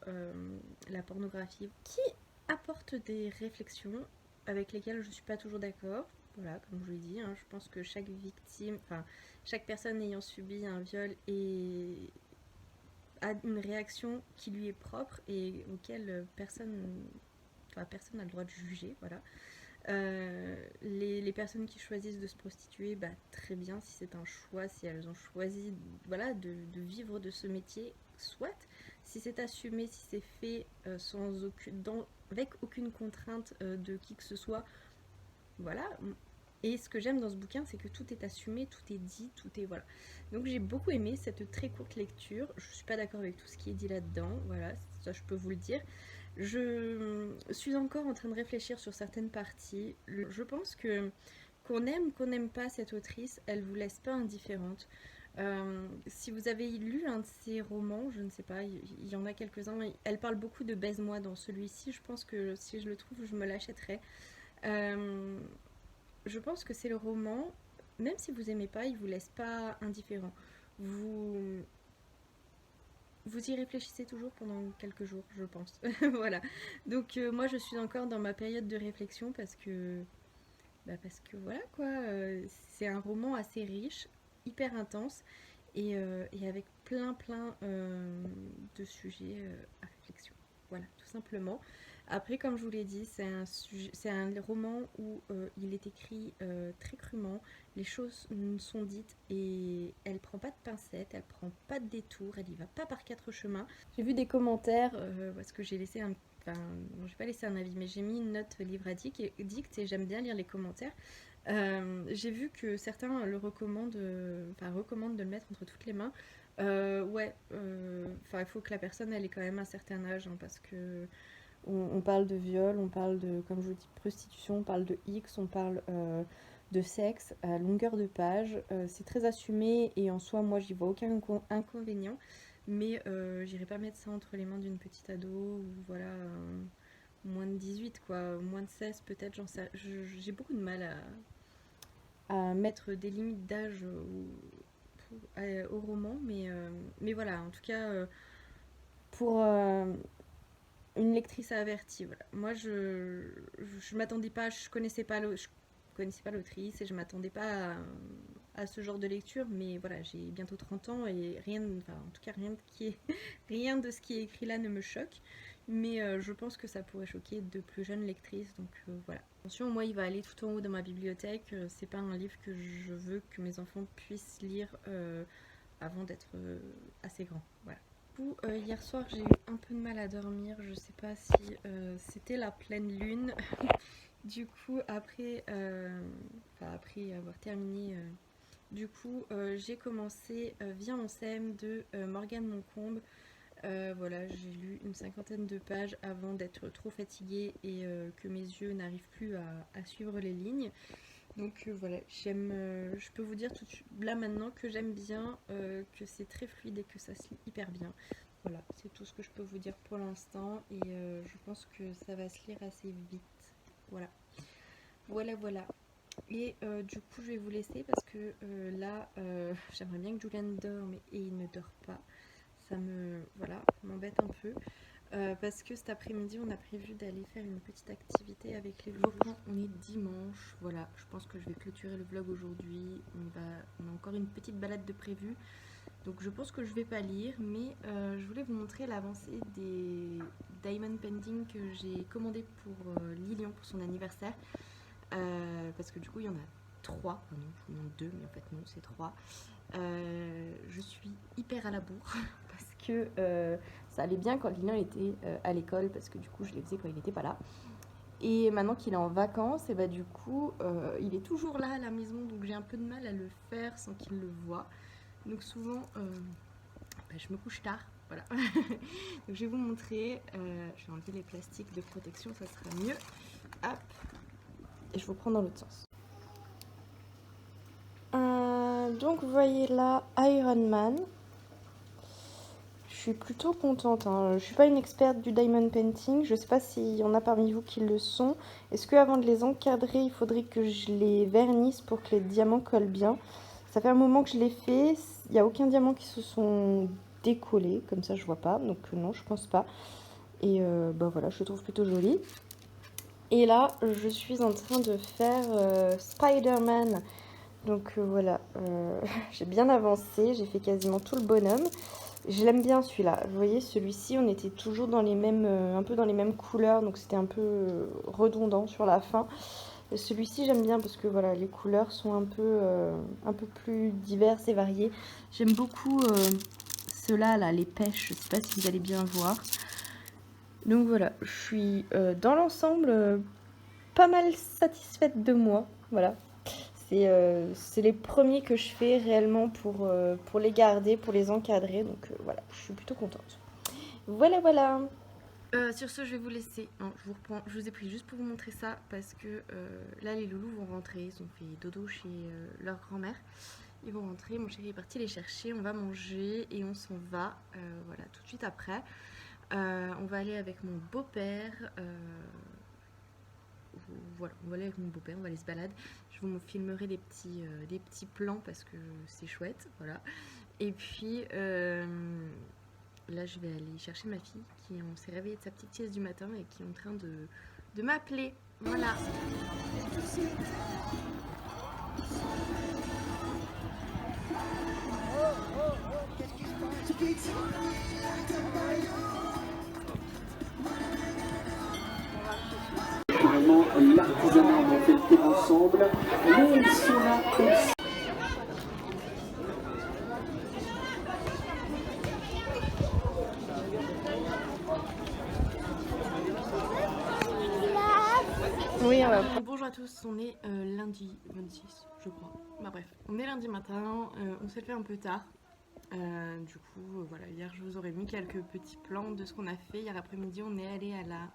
la pornographie, qui apporte des réflexions avec lesquelles je ne suis pas toujours d'accord. Voilà, comme je vous l'ai dit, hein, je pense que chaque victime, enfin, chaque personne ayant subi un viol a une réaction qui lui est propre et auquel personne n'a le droit de juger, voilà. Les personnes qui choisissent de se prostituer, bah, très bien, si c'est un choix, si elles ont choisi, voilà, de vivre de ce métier, soit. Si c'est assumé, si c'est fait avec aucune contrainte de qui que ce soit, voilà. Et ce que j'aime dans ce bouquin, c'est que tout est assumé, tout est dit, tout est... Voilà. Donc j'ai beaucoup aimé cette très courte lecture. Je ne suis pas d'accord avec tout ce qui est dit là-dedans, voilà, ça je peux vous le dire. Je suis encore en train de réfléchir sur certaines parties. Je pense que qu'on n'aime pas cette autrice, elle vous laisse pas indifférente. Si vous avez lu un de ses romans, je ne sais pas, il y en a quelques-uns, elle parle beaucoup de Baise-moi dans celui-ci, je pense que si je le trouve, je me l'achèterai. Je pense que c'est le roman, même si vous aimez pas, il vous laisse pas indifférent. Vous y réfléchissez toujours pendant quelques jours, je pense. Voilà. Donc moi, je suis encore dans ma période de réflexion parce que voilà quoi, c'est un roman assez riche, hyper intense et avec plein de sujets à réflexion. Voilà, tout simplement. Après, comme je vous l'ai dit, c'est un roman où il est écrit très crûment, les choses sont dites et elle prend pas de pincettes, elle prend pas de détour, elle y va pas par quatre chemins. J'ai vu des commentaires parce que j'ai laissé j'ai pas laissé un avis, mais j'ai mis une note livre addict et j'aime bien lire les commentaires. J'ai vu que certains recommandent de le mettre entre toutes les mains. Ouais, il faut que la personne elle ait quand même un certain âge, hein, parce que On parle de viol, on parle de, comme je vous dis, prostitution, on parle de X, on parle de sexe à longueur de page. C'est très assumé et en soi, moi, j'y vois aucun inconvénient. Mais j'irai pas mettre ça entre les mains d'une petite ado ou voilà, moins de 18 quoi, moins de 16 peut-être, j'en sais. J'ai beaucoup de mal à mettre des limites d'âge au roman, mais voilà, en tout cas, pour une lectrice avertie, voilà. Moi, je m'attendais pas, je connaissais pas l'autrice et je m'attendais pas à ce genre de lecture, mais voilà, j'ai bientôt 30 ans et rien, enfin, en tout cas, rien de ce qui est écrit là ne me choque. Mais je pense que ça pourrait choquer de plus jeunes lectrices, donc voilà. Attention, moi il va aller tout en haut dans ma bibliothèque, c'est pas un livre que je veux que mes enfants puissent lire avant d'être assez grands, voilà. Du coup, hier soir j'ai eu un peu de mal à dormir, je sais pas si c'était la pleine lune. Du coup, après avoir terminé, j'ai commencé Vient on s'aime de Morgane Moncombe. Voilà, j'ai lu une 50aine de pages avant d'être trop fatiguée et que mes yeux n'arrivent plus à suivre les lignes. Donc voilà, je peux vous dire tout de suite, là maintenant que j'aime bien, que c'est très fluide et que ça se lit hyper bien. Voilà, c'est tout ce que je peux vous dire pour l'instant et je pense que ça va se lire assez vite. Voilà, voilà. Et du coup, je vais vous laisser parce que là, j'aimerais bien que Julian dorme et il ne dort pas. Ça m'embête un peu. Parce que cet après-midi, on a prévu d'aller faire une petite activité avec les vlogs. On est dimanche, voilà, je pense que je vais clôturer le vlog aujourd'hui. On a encore une petite balade de prévu. Donc je pense que je vais pas lire, mais je voulais vous montrer l'avancée des Diamond Painting que j'ai commandé pour Lilian pour son anniversaire. Parce que du coup, il y en a 3. Enfin non, je vous montre 2, mais en fait non, c'est 3. Je suis hyper à la bourre parce que ça allait bien quand Lilian était à l'école, parce que du coup je les faisais quand il n'était pas là. Et maintenant qu'il est en vacances, et bah du coup il est toujours là à la maison, donc j'ai un peu de mal à le faire sans qu'il le voie. Donc souvent je me couche tard, voilà. Donc je vais vous montrer, je vais enlever les plastiques de protection, ça sera mieux. Hop, et je vous prends dans l'autre sens. Donc vous voyez là Iron Man. Je suis plutôt contente, hein. Je suis pas une experte du diamond painting, je sais pas s'il y en a parmi vous qui le sont. Est-ce que avant de les encadrer, il faudrait que je les vernisse pour que les diamants collent bien? Ça fait un moment que je l'ai fait, il n'y a aucun diamant qui se sont décollés, comme ça je vois pas, donc non, je pense pas. Et bah voilà, je le trouve plutôt joli. Et là, je suis en train de faire Spider-Man. Donc voilà, j'ai bien avancé, j'ai fait quasiment tout le bonhomme. Je l'aime bien celui-là. Vous voyez, celui-ci, on était toujours dans les mêmes, un peu dans les mêmes couleurs, donc c'était un peu redondant sur la fin. Celui-ci, j'aime bien parce que voilà, les couleurs sont un peu plus diverses et variées. J'aime beaucoup ceux-là, là, les pêches. Je sais pas si vous allez bien voir. Donc voilà, je suis dans l'ensemble pas mal satisfaite de moi. Voilà. C'est les premiers que je fais réellement pour les garder, pour les encadrer. Donc voilà, je suis plutôt contente. Voilà. Sur ce, je vais vous laisser. Non, je vous ai pris juste pour vous montrer ça parce que là, les loulous vont rentrer. Ils ont fait dodo chez leur grand-mère. Ils vont rentrer. Mon chéri est parti les chercher. On va manger et on s'en va. Voilà, tout de suite après. On va aller avec mon beau-père. Voilà, on va aller avec mon beau-père, on va aller se balader. Je vous filmerai des petits plans parce que c'est chouette, voilà. Et puis là, je vais aller chercher ma fille qui s'est réveillée de sa petite sieste du matin et qui est en train de m'appeler. Voilà. Vraiment, l'artisanat, on a fait le tour ensemble, mais ils sont là aussi. Oui, bonjour à tous, on est lundi 26, je crois. Bah bref, on est lundi matin, on s'est levé un peu tard. Du coup, voilà, hier je vous aurais mis quelques petits plans de ce qu'on a fait. Hier après-midi, on est allé à la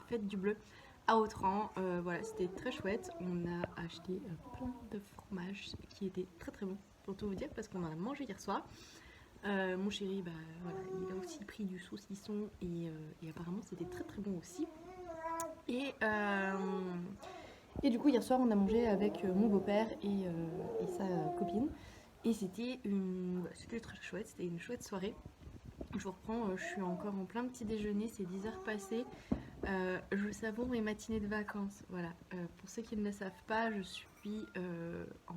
fête du bleu à Autran. Voilà, c'était très chouette. On a acheté plein de fromages qui étaient très très bons, pour tout vous dire, parce qu'on en a mangé hier soir. Mon chéri, bah, voilà, il a aussi pris du saucisson et apparemment c'était très très bon aussi. Et du coup, hier soir, on a mangé avec mon beau-père et sa copine. Et c'était très chouette, c'était une chouette soirée. Je vous reprends, je suis encore en plein petit déjeuner, c'est 10h passées. Je savoure mes matinées de vacances. Voilà. Pour ceux qui ne le savent pas, je suis en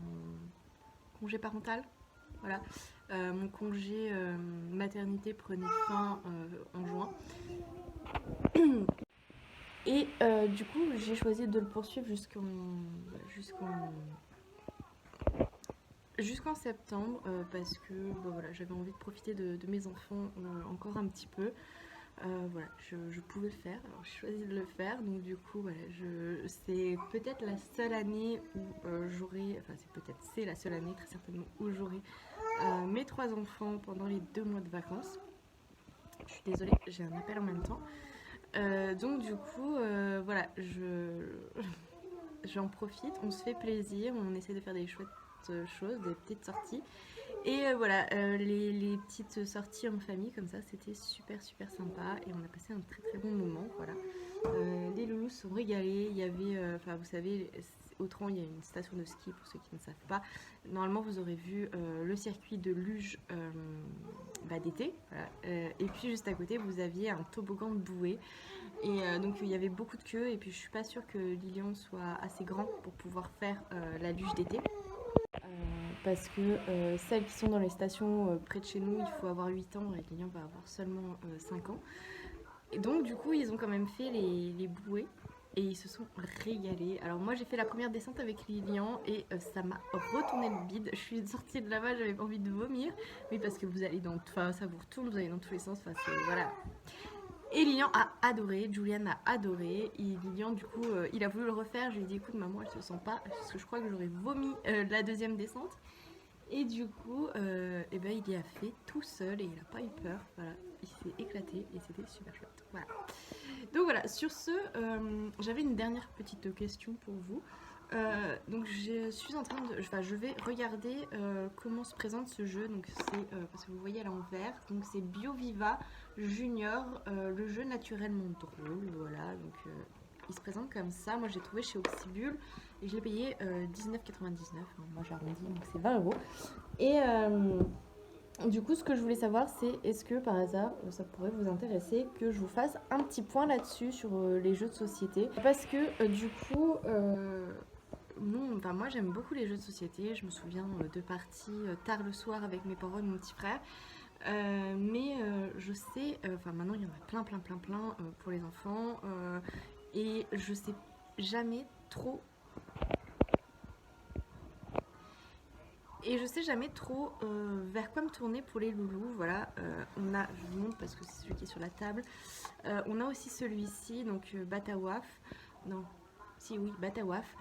congé parental. Voilà. Mon congé maternité prenait fin en juin. Et du coup, j'ai choisi de le poursuivre jusqu'en septembre parce que voilà, j'avais envie de profiter de mes enfants encore un petit peu. Voilà, je pouvais le faire, alors j'ai choisi de le faire, donc du coup voilà, c'est peut-être la seule année où c'est la seule année très certainement où j'aurai mes 3 enfants pendant les 2 mois de vacances. Je suis désolée, j'ai un appel en même temps. Donc du coup, voilà, j'en profite, on se fait plaisir, on essaie de faire des chouettes choses, des petites sorties. Et voilà, les petites sorties en famille comme ça, c'était super super sympa et on a passé un très très bon moment. Voilà. Les loulous sont régalés. Il y avait, vous savez, Autran, il y a une station de ski pour ceux qui ne savent pas. Normalement, vous aurez vu le circuit de luge d'été. Voilà. Et puis juste à côté, vous aviez un toboggan de bouée. Et donc il y avait beaucoup de queues. Et puis je suis pas sûre que Lilian soit assez grand pour pouvoir faire la luge d'été. Parce que celles qui sont dans les stations près de chez nous, il faut avoir 8 ans et Lilian va avoir seulement 5 ans. Et donc du coup ils ont quand même fait les bouées et ils se sont régalés. Alors moi j'ai fait la première descente avec Lilian et ça m'a retourné le bide. Je suis sortie de là-bas, j'avais envie de vomir. Oui parce que vous allez ça vous retourne, vous allez dans tous les sens, voilà. Et Lilian a adoré, Julian a adoré. Et Lilian, du coup, il a voulu le refaire. Je lui ai dit, écoute, maman, elle se sent pas, parce que je crois que j'aurais vomi la deuxième descente. Et du coup, il y a fait tout seul et il n'a pas eu peur. Voilà, il s'est éclaté et c'était super chouette. Voilà. Donc voilà, sur ce, j'avais une dernière petite question pour vous. Donc je suis en train de, je vais regarder comment se présente ce jeu. Donc c'est parce que vous voyez à l'envers. Donc c'est BioViva Junior, le jeu naturellement drôle. Voilà, donc il se présente comme ça. Moi j'ai trouvé chez Oxybul et je l'ai payé 19,99. Moi j'arrondis, donc c'est 20 €. Et du coup, ce que je voulais savoir, c'est est-ce que par hasard, ça pourrait vous intéresser que je vous fasse un petit point là-dessus sur les jeux de société. Parce que du coup, moi j'aime beaucoup les jeux de société. Je me souviens de parties tard le soir avec mes parents et mon petit frère. Mais je sais, maintenant il y en a plein pour les enfants. Et je sais jamais trop. Et je sais jamais trop vers quoi me tourner pour les loulous. Voilà, je vous montre parce que c'est celui qui est sur la table. On a aussi celui-ci, donc Batawaf. Non, si oui, Batawaf.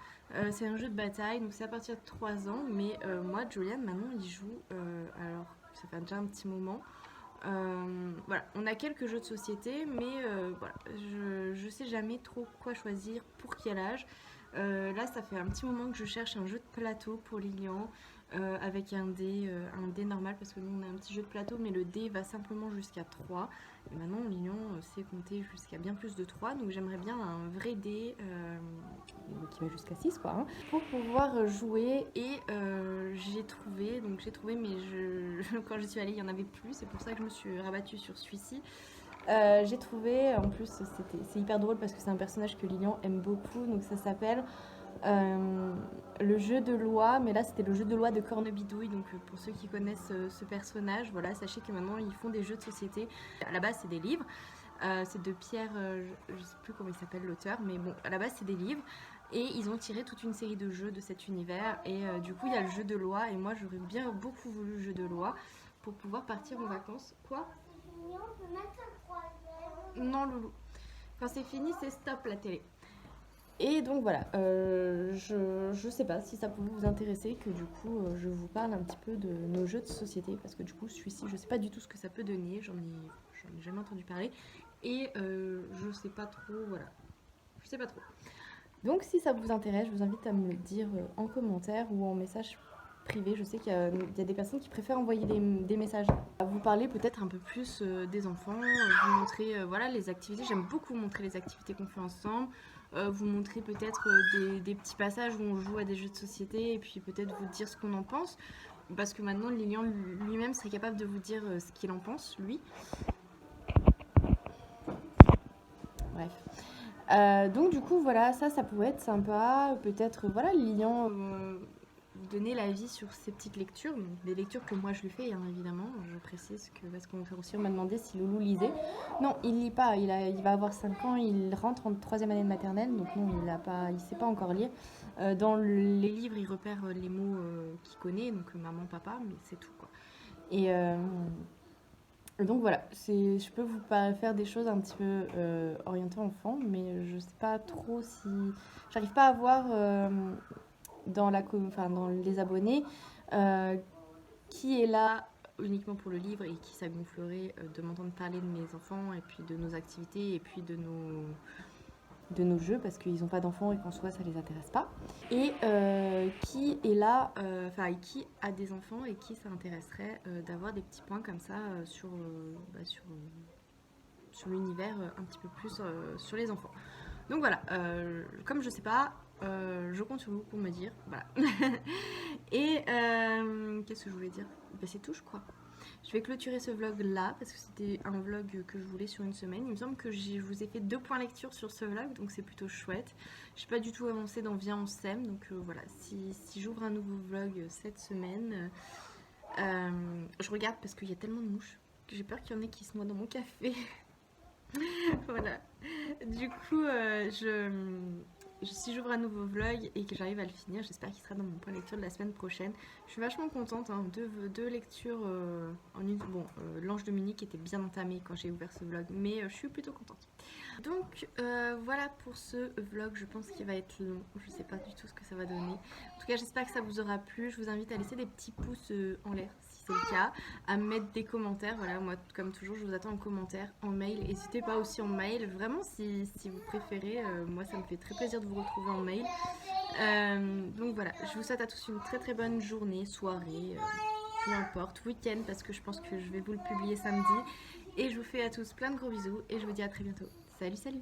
C'est un jeu de bataille, donc c'est à partir de 3 ans. Mais moi, Julian, maintenant, il joue. Alors, ça fait déjà un petit moment. Voilà, on a quelques jeux de société, mais voilà, je sais jamais trop quoi choisir pour quel âge. Là, ça fait un petit moment que je cherche un jeu de plateau pour Lilian. Avec un dé normal parce que nous on a un petit jeu de plateau mais le dé va simplement jusqu'à 3 et maintenant Lilian sait compter jusqu'à bien plus de 3 donc j'aimerais bien un vrai dé qui va jusqu'à 6 quoi, pour pouvoir jouer et j'ai trouvé mais quand je suis allée il n'y en avait plus, c'est pour ça que je me suis rabattue sur celui-ci. J'ai trouvé, en plus c'est hyper drôle parce que c'est un personnage que Lilian aime beaucoup, donc ça s'appelle le jeu de loi, mais là c'était le jeu de loi de Cornebidouille, donc pour ceux qui connaissent ce personnage, voilà, sachez que maintenant ils font des jeux de société. À la base c'est des livres, c'est de Pierre, je sais plus comment il s'appelle l'auteur, mais bon, à la base c'est des livres, et ils ont tiré toute une série de jeux de cet univers, et du coup il y a le jeu de loi, et moi j'aurais bien beaucoup voulu le jeu de loi pour pouvoir partir en vacances. Quoi ? Non Loulou, quand c'est fini c'est stop la télé. Et donc voilà, je sais pas si ça peut vous intéresser que du coup je vous parle un petit peu de nos jeux de société parce que du coup celui-ci je sais pas du tout ce que ça peut donner, j'en ai jamais entendu parler et je sais pas trop, voilà, je sais pas trop. Donc si ça vous intéresse, je vous invite à me le dire en commentaire ou en message privé. Je sais qu'il y a des personnes qui préfèrent envoyer des messages. À vous parler peut-être un peu plus des enfants, vous montrer voilà, les activités. J'aime beaucoup montrer les activités qu'on fait ensemble. Vous montrer peut-être des petits passages où on joue à des jeux de société et puis peut-être vous dire ce qu'on en pense. Parce que maintenant, Lilian lui-même serait capable de vous dire ce qu'il en pense, lui. Bref. Donc du coup voilà, ça pourrait être sympa, peut-être voilà Lilian vous donner l'avis sur ces petites lectures, donc des lectures que moi je lui fais hein, évidemment, je précise que parce qu'on m'a demandé si Loulou lisait. Non, il lit pas, il va avoir 5 ans, il rentre en 3e année de maternelle, donc non, il sait pas encore lire. Dans les livres, il repère les mots qu'il connaît, donc maman, papa, mais c'est tout quoi. Et donc voilà, je peux vous faire des choses un petit peu orientées enfants, mais je sais pas trop si... J'arrive pas à voir dans les abonnés qui est là uniquement pour le livre et qui ça gonflerait de m'entendre parler de mes enfants et puis de nos activités et puis de nos jeux parce qu'ils n'ont pas d'enfants et qu'en soi ça les intéresse pas et qui est là qui a des enfants et qui ça intéresserait d'avoir des petits points comme ça sur l'univers un petit peu plus sur les enfants. Donc voilà, comme je sais pas, je compte sur vous pour me dire, voilà. Et qu'est-ce que je voulais dire? Ben, c'est tout je crois. Je vais clôturer ce vlog là parce que c'était un vlog que je voulais sur une semaine. Il me semble que je vous ai fait 2 points lecture sur ce vlog, donc c'est plutôt chouette. Je n'ai pas du tout avancé dans Viens on s'aime, donc voilà, si j'ouvre un nouveau vlog cette semaine, je regarde parce qu'il y a tellement de mouches que j'ai peur qu'il y en ait qui se noient dans mon café. Voilà. Du coup, si j'ouvre un nouveau vlog et que j'arrive à le finir, j'espère qu'il sera dans mon point lecture de la semaine prochaine. Je suis vachement contente, hein, deux lectures en une... Bon, l'Ange Dominique était bien entamé quand j'ai ouvert ce vlog, mais je suis plutôt contente. Donc voilà pour ce vlog, je pense qu'il va être long, je sais pas du tout ce que ça va donner. En tout cas, j'espère que ça vous aura plu. Je vous invite à laisser des petits pouces en l'air si c'est le cas, à mettre des commentaires. Voilà, moi comme toujours, je vous attends en commentaire, en mail. N'hésitez pas aussi en mail, vraiment si vous préférez. Moi, ça me fait très plaisir de vous retrouver en mail. Donc voilà, je vous souhaite à tous une très très bonne journée, soirée, peu importe, week-end parce que je pense que je vais vous le publier samedi. Et je vous fais à tous plein de gros bisous et je vous dis à très bientôt. Salut, salut!